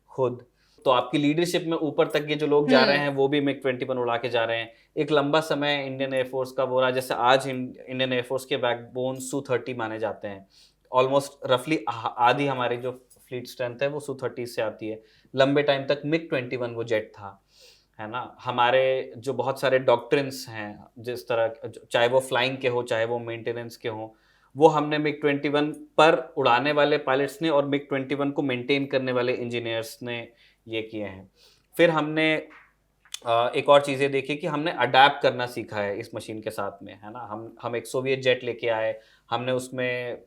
खुद। तो आपकी लीडरशिप में ऊपर तक ये जो लोग जा रहे हैं वो भी मिग 21 उड़ा के जा रहे हैं। एक लंबा समय इंडियन एयरफोर्स का वो रहा, जैसे आज इंडियन एयरफोर्स के बैकबोन Su-30 माने जाते हैं। ऑलमोस्ट रफली आधी हमारी जो फ्लीट स्ट्रेंथ है वो Su-30 से आती है। लंबे टाइम तक मिग 21 वो जेट था, है ना। हमारे जो बहुत सारे डॉक्ट्रिन्स हैं, जिस तरह चाहे वो फ्लाइंग के हो चाहे वो मेंटेनेंस के हो, वो हमने मिग 21 पर उड़ाने वाले पायलट्स ने और मिग 21 को मेंटेन करने वाले इंजीनियर्स ने ये किए हैं। फिर हमने एक और चीज़ ये देखी कि हमने अडेप्ट करना सीखा है इस मशीन के साथ में, है ना। हम एक सोवियत जेट लेके आए, हमने उसमें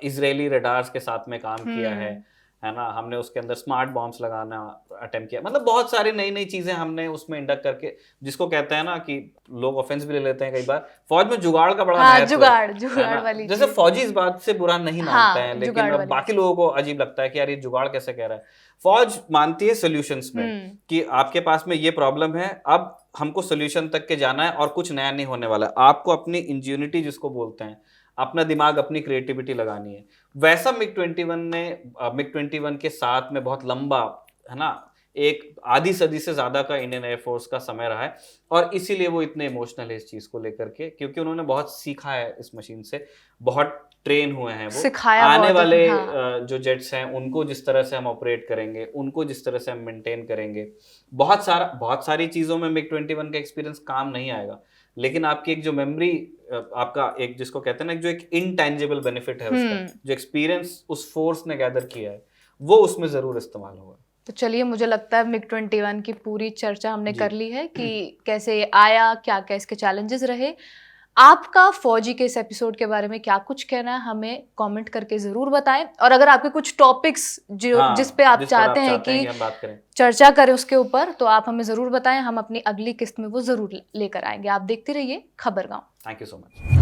इजरायली रडार्स के साथ में काम किया है ना। हमने उसके अंदर स्मार्ट बॉम्ब्स लगाना अटेम्प्ट किया, मतलब बहुत सारी नई नई चीजें हमने उसमें इंडक्ट करके, जिसको कहते हैं ना कि लोग ऑफेंस भी ले लेते हैं कई बार, फौज में जुगाड़ का बड़ा महत्व जुगाड़ वाली जैसे फौजी इस बात से बुरा नहीं मानते हैं, लेकिन बाकी लोगों को अजीब लगता है कि यार ये जुगाड़ कैसे कह रहा है। फौज मानती है सोल्यूशंस में कि आपके पास में ये प्रॉब्लम है, अब हमको सोल्यूशन तक के जाना है और कुछ नया नहीं होने वाला है। आपको अपनी इंजेन्युइटी जिसको बोलते हैं, अपना दिमाग, अपनी क्रिएटिविटी लगानी है। वैसा मिग 21 के साथ में बहुत लंबा, है ना, एक आधी सदी से ज्यादा का इंडियन एयरफोर्स का समय रहा है, और इसीलिए वो इतने इमोशनल है इस चीज को लेकर के, क्योंकि उन्होंने बहुत सीखा है इस मशीन से, बहुत ट्रेन हुए हैं वो। सिखाया आने बहुत है, वाले हाँ। जो जेट्स हैं उनको जिस तरह से हम ऑपरेट करेंगे, उनको जिस तरह से हम मेंटेन करेंगे, बहुत सारी चीजों में मिग 21 का एक्सपीरियंस काम नहीं आएगा, लेकिन आपकी एक जो मेमोरी, आपका एक जिसको कहते हैं ना, जो एक इनटेंजिबल बेनिफिट है उसका, जो एक्सपीरियंस उस फोर्स ने गैदर किया है, वो उसमें जरूर इस्तेमाल होगा। तो चलिए, मुझे लगता है मिग 21 की पूरी चर्चा हमने जी। कर ली है कि कैसे ये आया, क्या क्या इसके चैलेंजेस रहे। आपका फौजी के इस एपिसोड के बारे में क्या कुछ कहना है, हमें कमेंट करके जरूर बताएं। और अगर आपके कुछ टॉपिक्स जो जिस पे आप चाहते हैं कि हम बात करें, चर्चा करें उसके ऊपर, तो आप हमें जरूर बताएं। हम अपनी अगली किस्त में वो जरूर लेकर आएंगे। आप देखते रहिए Khabargaon. Thank you so much.